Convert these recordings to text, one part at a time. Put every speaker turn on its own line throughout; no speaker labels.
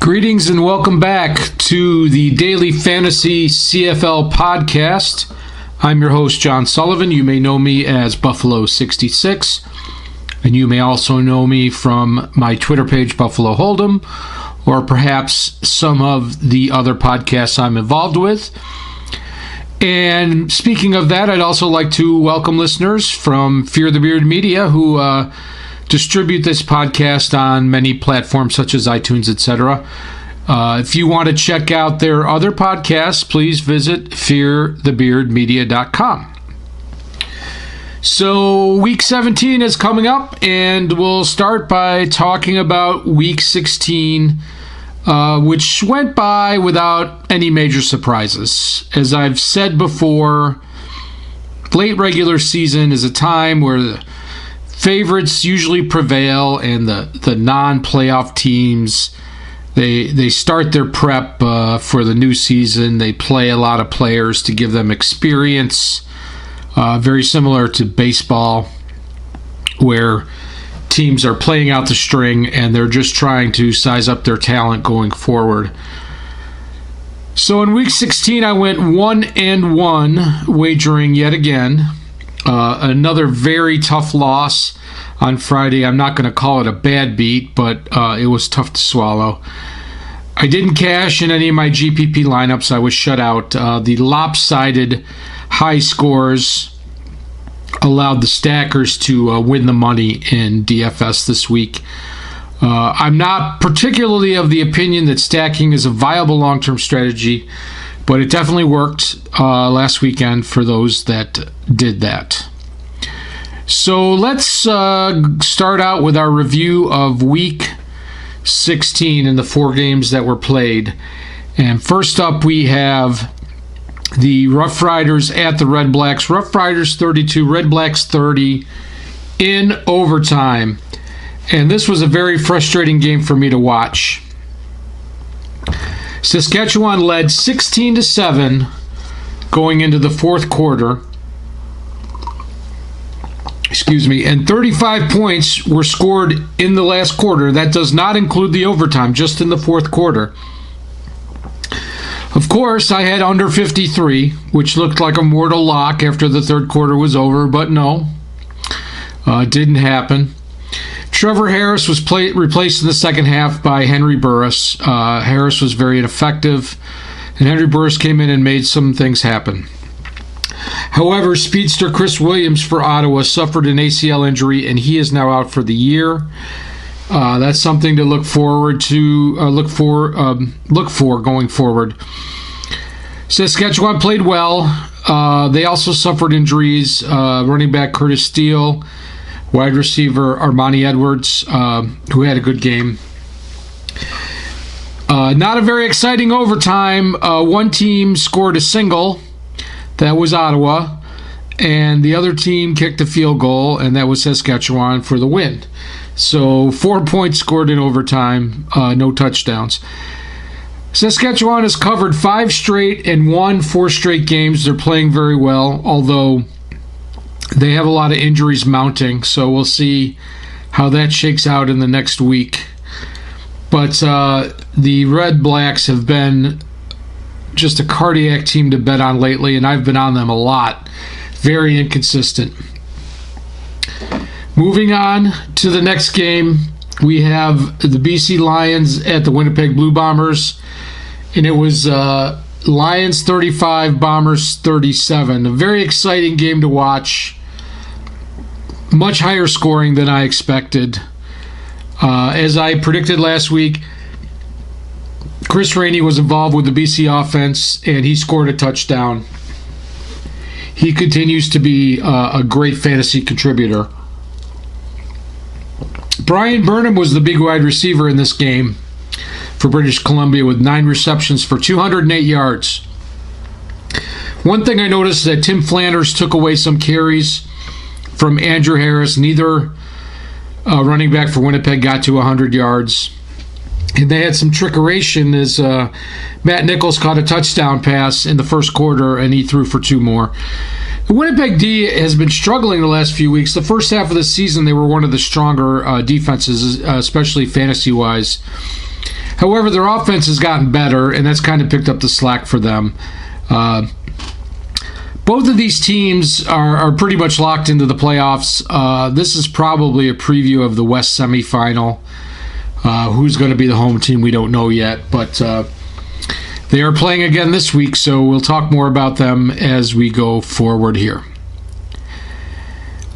Greetings and welcome back to the Daily Fantasy CFL Podcast. I'm your host, John Sullivan. You may know me as Buffalo66, and you may also know me from my Twitter page, Buffalo Hold'em, or perhaps some of the other podcasts I'm involved with. And speaking of that, I'd also like to welcome listeners from Fear the Beard Media who distribute this podcast on many platforms such as iTunes, etc. If you want to check out their other podcasts, please visit fearthebeardmedia.com. So Week 17 is coming up, and we'll start by talking about Week 16, which went by without any major surprises. As I've said before, late regular season is a time where the favorites usually prevail, and the non-playoff teams, they start their prep for the new season. They play a lot of players to give them experience, very similar to baseball, where teams are playing out the string and they're just trying to size up their talent going forward. So in Week 16, I went 1-1 wagering yet again. Another very tough loss on Friday. I'm not going to call it a bad beat, but it was tough to swallow. I didn't cash in any of my GPP lineups. I was shut out. The lopsided high scores allowed the stackers to win the money in DFS this week. I'm not particularly of the opinion that stacking is a viable long-term strategy, but it definitely worked last weekend for those that did that. So let's start out with our review of Week 16 and the 4 games that were played. And first up, we have the Rough Riders at the Red Blacks. Rough Riders 32, Red Blacks 30 in overtime. And this was a very frustrating game for me to watch. Saskatchewan led 16-7 going into the fourth quarter. And 35 points were scored in the last quarter. That does not include the overtime, just in the fourth quarter. Of course, I had under 53, which looked like a mortal lock after the third quarter was over, but no, it didn't happen. Trevor Harris was replaced in the second half by Henry Burris. Harris was very ineffective, and Henry Burris came in and made some things happen. However, speedster Chris Williams for Ottawa suffered an ACL injury, and he is now out for the year. That's something to look for going forward. Saskatchewan played well. They also suffered injuries. Running back Curtis Steele, wide receiver Armani Edwards, who had a good game. Not a very exciting overtime. One team scored a single. That was Ottawa. And the other team kicked a field goal, and that was Saskatchewan for the win. So 4 points scored in overtime, no touchdowns. Saskatchewan has covered 5 straight and won 4 straight games. They're playing very well, although they have a lot of injuries mounting, so we'll see how that shakes out in the next week. But the Red Blacks have been just a cardiac team to bet on lately, and I've been on them a lot. Very inconsistent. Moving on to the next game, we have the BC Lions at the Winnipeg Blue Bombers, and it was Lions 35, Bombers 37. A very exciting game to watch. Much higher scoring than I expected. As I predicted last week, Chris Rainey was involved with the BC offense, and he scored a touchdown. He continues to be a great fantasy contributor. Brian Burnham was the big wide receiver in this game for British Columbia with 9 receptions for 208 yards. One thing I noticed is that Tim Flanders took away some carries from Andrew Harris. Neither running back for Winnipeg got to 100 yards. And they had some trickeration as Matt Nichols caught a touchdown pass in the first quarter, and he threw for 2 more. The Winnipeg D has been struggling the last few weeks. The first half of the season, they were one of the stronger defenses, especially fantasy-wise. However, their offense has gotten better, and that's kind of picked up the slack for them. Both of these teams are pretty much locked into the playoffs. This is probably a preview of the West semifinal. Who's going to be the home team, we don't know yet, but they are playing again this week, so we'll talk more about them as we go forward here.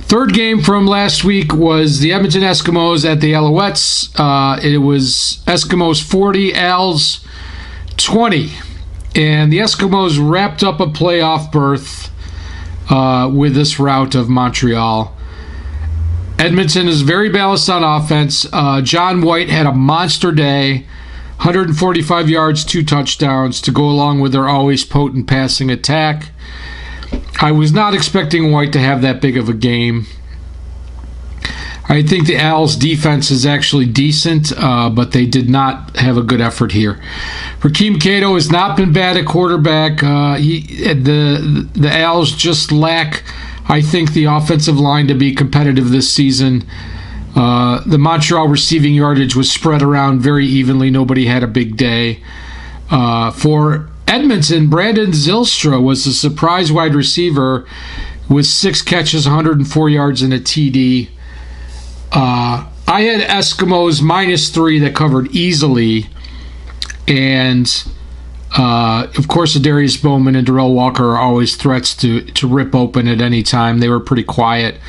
Third game from last week was the Edmonton Eskimos at the Alouettes. It was Eskimos 40, Als 20. And the Eskimos wrapped up a playoff berth with this rout of Montreal. Edmonton is very balanced on offense. John White had a monster day, 145 yards, 2 touchdowns to go along with their always potent passing attack. I was not expecting White to have that big of a game. I think the Als defense is actually decent, but they did not have a good effort here. Rakeem Cato has not been bad at quarterback. The Als just lack, I think, the offensive line to be competitive this season. The Montreal receiving yardage was spread around very evenly. Nobody had a big day. For Edmonton, Brandon Zylstra was a surprise wide receiver with 6 catches, 104 yards, and a TD. I had Eskimos -3 that covered easily. And, of course, Darius Bowman and Darrell Walker are always threats to rip open at any time. They were pretty quiet.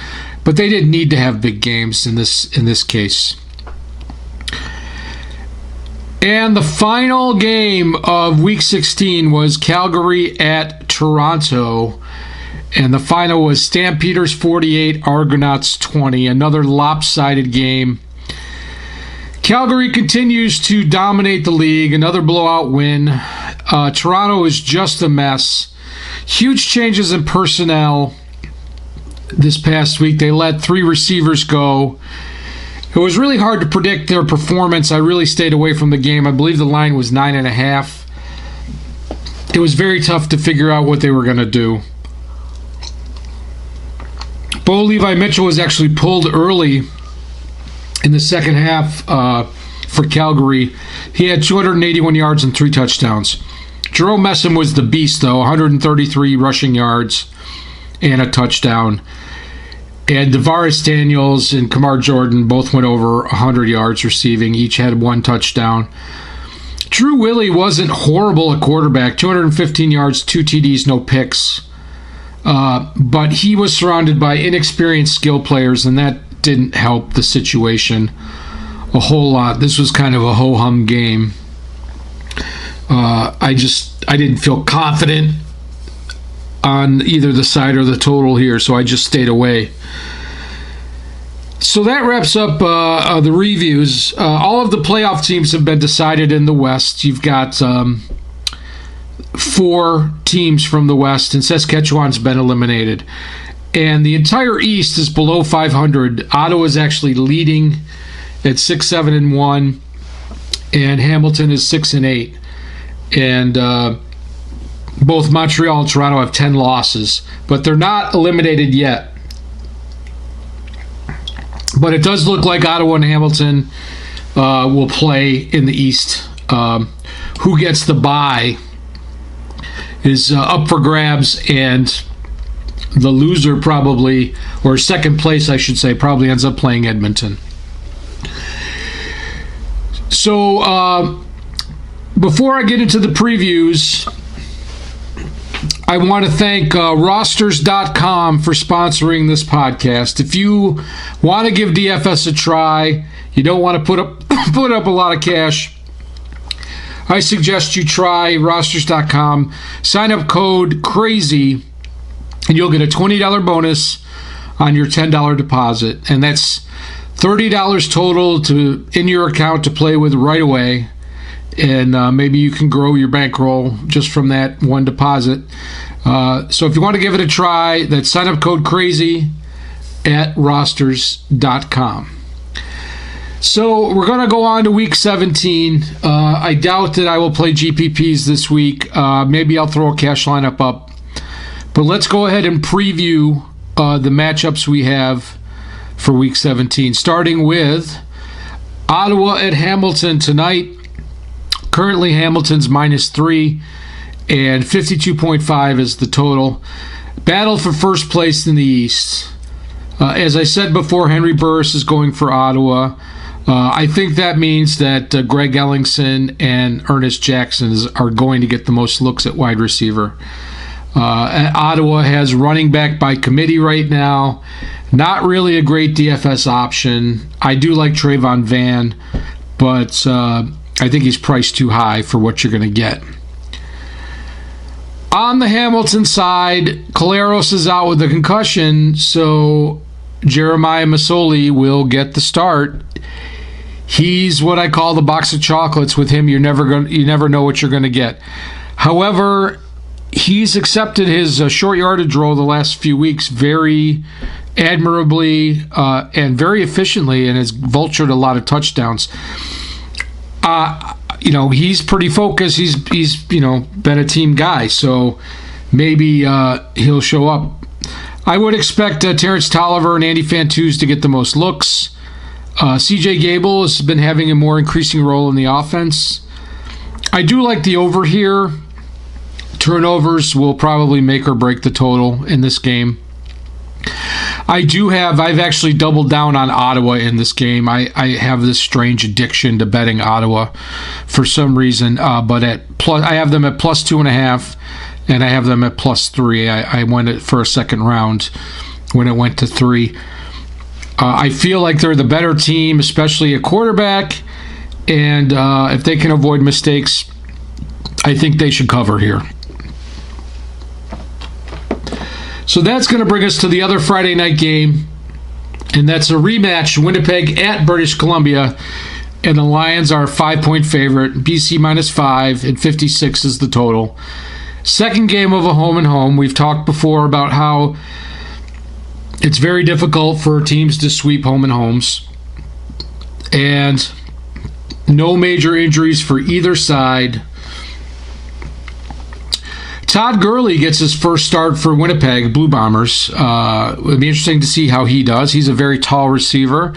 But they didn't need to have big games in this case. And the final game of Week 16 was Calgary at Toronto. And the final was Stampeders 48, Argonauts 20. Another lopsided game. Calgary continues to dominate the league. Another blowout win. Toronto is just a mess. Huge changes in personnel this past week. They let 3 receivers go. It was really hard to predict their performance. I really stayed away from the game. I believe the line was 9.5. It was very tough to figure out what they were going to do. Bo Levi Mitchell was actually pulled early in the second half for Calgary. He had 281 yards and 3 touchdowns. Jerome Messam was the beast, though, 133 rushing yards and a touchdown. And DeVaris Daniels and Kamar Jordan both went over 100 yards receiving. Each had 1 touchdown. Drew Willie wasn't horrible at quarterback. 215 yards, 2 TDs, no picks. But he was surrounded by inexperienced skill players, and that didn't help the situation a whole lot. This was kind of a ho-hum game. I didn't feel confident on either the side or the total here, so I just stayed away. So that wraps up the reviews. All of the playoff teams have been decided in the West. You've got 4 teams from the West, and Saskatchewan's been eliminated. And the entire East is below 500. Ottawa's actually leading at 6-7-1, and Hamilton is 6-8. And both Montreal and Toronto have 10 losses, but they're not eliminated yet. But it does look like Ottawa and Hamilton will play in the East. Who gets the bye is up for grabs, and the loser probably, or second place I should say, probably ends up playing Edmonton. So before I get into the previews, I want to thank Rosters.com for sponsoring this podcast. If you want to give DFS a try, you don't want to put up a lot of cash, I suggest you try Rosters.com. Sign up code CRAZY, and you'll get a $20 bonus on your $10 deposit. And that's $30 total in your account to play with right away. And maybe you can grow your bankroll just from that one deposit. So if you want to give it a try, that's sign up code CRAZY at Rosters.com. So we're going to go on to Week 17. I doubt that I will play GPPs this week. Maybe I'll throw a cash lineup up. But let's go ahead and preview the matchups we have for Week 17, starting with Ottawa at Hamilton tonight. Currently, Hamilton's -3, and 52.5 is the total. Battle for first place in the East. As I said before, Henry Burris is going for Ottawa. I think that means that Greg Ellingson and Ernest Jackson are going to get the most looks at wide receiver. Ottawa has running back by committee right now. Not really a great DFS option. I do like Trayvon Van, but I think he's priced too high for what you're going to get. On the Hamilton side, Caleros is out with a concussion, so Jeremiah Masoli will get the start. He's what I call the box of chocolates. With him, you never know what you're going to get. However, he's accepted his short yardage role the last few weeks very admirably and very efficiently, and has vultured a lot of touchdowns. He's pretty focused. He's been a team guy, so maybe he'll show up. I would expect Terrence Tolliver and Andy Fantuz to get the most looks. CJ Gable has been having a more increasing role in the offense. I do like the over here. Turnovers will probably make or break the total in this game. I've actually doubled down on Ottawa in this game. I have this strange addiction to betting Ottawa for some reason, but I have them at +2.5, and I have them at +3. I went it for a second round when it went to 3. I feel like they're the better team, especially at quarterback, and if they can avoid mistakes, I think they should cover here. So that's going to bring us to the other Friday night game, and that's a rematch, Winnipeg at British Columbia, and the Lions are a 5-point favorite, BC -5, and 56 is the total. Second game of a home and home. We've talked before about how it's very difficult for teams to sweep home and homes, and no major injuries for either side. Todd Gurley gets his first start for Winnipeg Blue Bombers. It would be interesting to see how he does. He's a very tall receiver,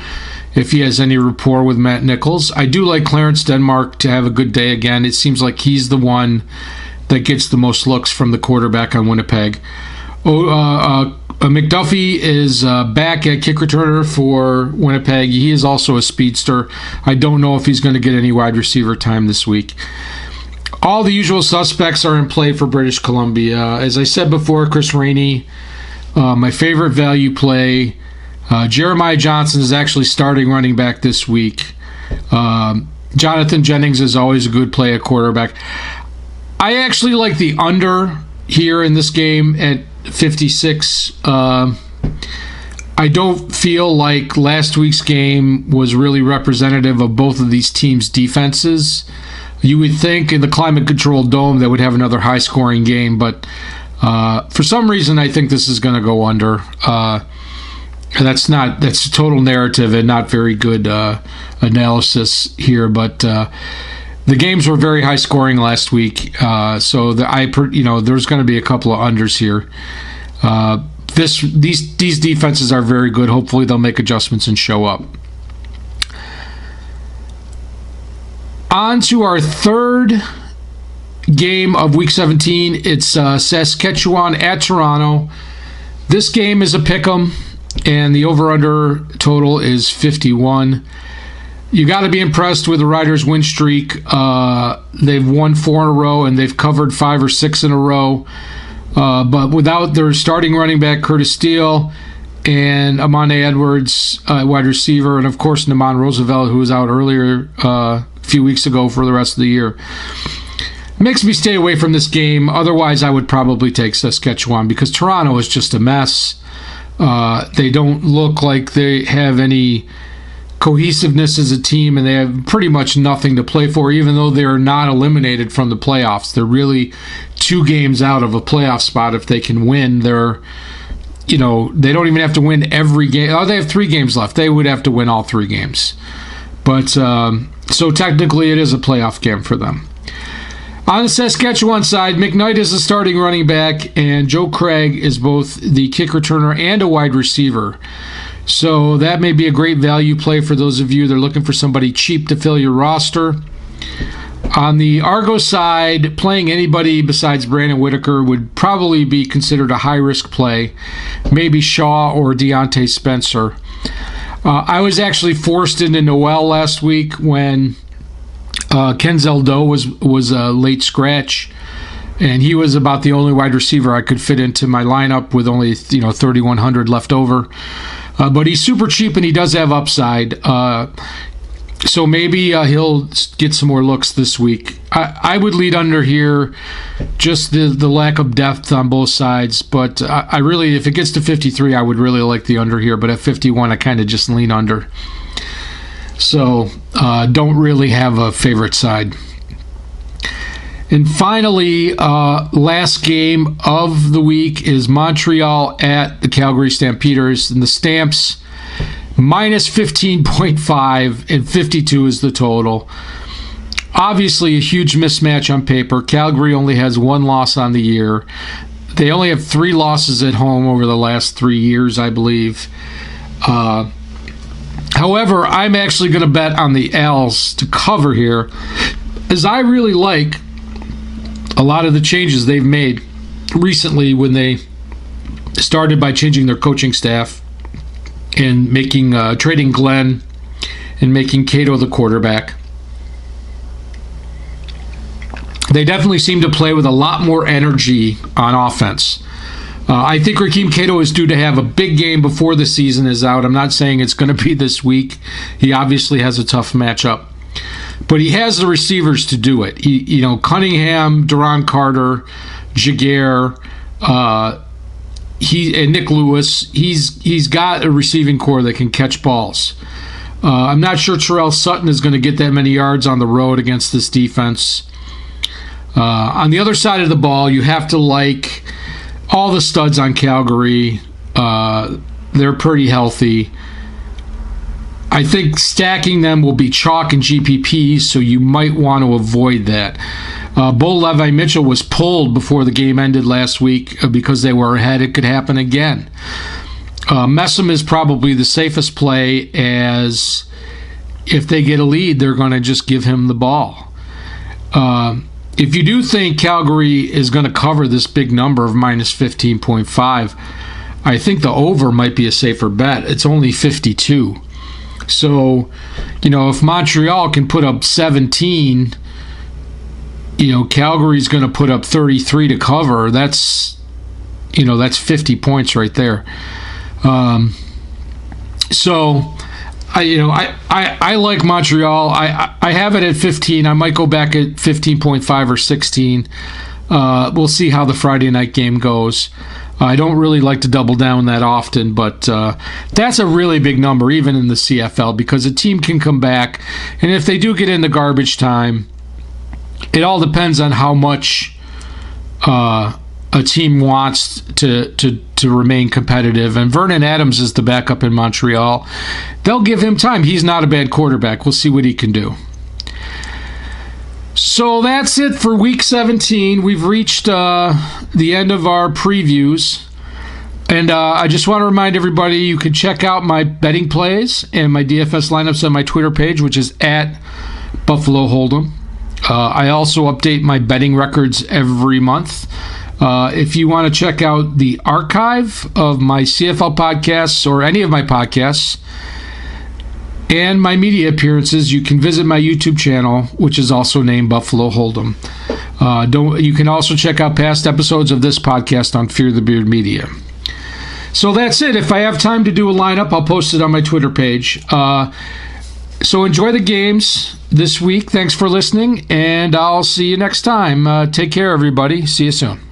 if he has any rapport with Matt Nichols. I do like Clarence Denmark to have a good day again. It seems like he's the one that gets the most looks from the quarterback on Winnipeg. McDuffie is back at kick returner for Winnipeg. He is also a speedster. I don't know if he's going to get any wide receiver time this week. All the usual suspects are in play for British Columbia. As I said before, Chris Rainey, my favorite value play. Jeremiah Johnson is actually starting running back this week. Jonathan Jennings is always a good play at quarterback. I actually like the under here in this game at 56. I don't feel like last week's game was really representative of both of these teams' defenses. You would think in the climate-controlled dome they would have another high-scoring game, but for some reason I think this is going to go under. That's a total narrative and not very good analysis here, but the games were very high-scoring last week, so there's going to be a couple of unders here. These defenses are very good. Hopefully they'll make adjustments and show up. On to our third game of Week 17. It's Saskatchewan at Toronto. This game is a pick'em, and the over-under total is 51. You got to be impressed with the Riders' win streak. They've won 4 in a row, and they've covered 5 or 6 in a row. But without their starting running back, Curtis Steele, and Amande Edwards, wide receiver, and of course Naman Roosevelt, who was out earlier a few weeks ago for the rest of the year. Makes me stay away from this game. Otherwise, I would probably take Saskatchewan because Toronto is just a mess. They don't look like they have any cohesiveness as a team, and they have pretty much nothing to play for, even though they're not eliminated from the playoffs. They're really 2 games out of a playoff spot if they can win. They don't even have to win every game. Oh, they have 3 games left. They would have to win all 3 games. But so technically it is a playoff game for them. On the Saskatchewan side, McKnight is the starting running back, and Joe Craig is both the kick returner and a wide receiver. So that may be a great value play for those of you that are looking for somebody cheap to fill your roster. On the Argo side, playing anybody besides Brandon Whitaker would probably be considered a high-risk play. Maybe Shaw or Deontay Spencer. I was actually forced into Noel last week when Kenzel Doe was a late scratch, and he was about the only wide receiver I could fit into my lineup with only 3,100 left over. But he's super cheap and he does have upside. So maybe he'll get some more looks this week. I would lead under here, just the lack of depth on both sides. But I really, if it gets to 53, I would really like the under here. But at 51, I kind of just lean under. So don't really have a favorite side. And finally, last game of the week is Montreal at the Calgary Stampeders. And the Stamps, minus 15.5, and 52 is the total. Obviously, a huge mismatch on paper. Calgary only has one loss on the year. They only have 3 losses at home over the last 3 years, I believe. However, I'm actually going to bet on the Als to cover here, as I really like a lot of the changes they've made recently when they started by changing their coaching staff and making trading Glenn and making Cato the quarterback. They definitely seem to play with a lot more energy on offense. I think Rakeem Cato is due to have a big game before the season is out. I'm not saying it's going to be this week. He obviously has a tough matchup. But he has the receivers to do it. Cunningham, Duron Carter, Jaguar, and Nick Lewis. He's got a receiving core that can catch balls. I'm not sure Terrell Sutton is going to get that many yards on the road against this defense. On the other side of the ball, you have to like all the studs on Calgary. They're pretty healthy. I think stacking them will be chalk and GPPs, so you might want to avoid that. Bo Levi Mitchell was pulled before the game ended last week because they were ahead. It could happen again. Messam is probably the safest play, as if they get a lead, they're going to just give him the ball. If you do think Calgary is going to cover this big number of minus 15.5, I think the over might be a safer bet. It's only 52. So, if Montreal can put up 17, Calgary's going to put up 33 to cover. That's 50 points right there. So, I like Montreal. I have it at 15. I might go back at 15.5 or 16. We'll see how the Friday night game goes. I don't really like to double down that often, but that's a really big number, even in the CFL, because a team can come back, and if they do get into garbage time, it all depends on how much a team wants to remain competitive. And Vernon Adams is the backup in Montreal. They'll give him time. He's not a bad quarterback. We'll see what he can do. So that's it for Week 17. We've reached the end of our previews. And I just want to remind everybody you can check out my betting plays and my DFS lineups on my Twitter page, which is at Buffalo Hold'em. I also update my betting records every month. If you want to check out the archive of my CFL podcasts or any of my podcasts and my media appearances, you can visit my YouTube channel, which is also named Buffalo Hold'em. You can also check out past episodes of this podcast on Fear the Beard Media. So that's it. If I have time to do a lineup, I'll post it on my Twitter page. So enjoy the games this week. Thanks for listening, and I'll see you next time. Take care, everybody. See you soon.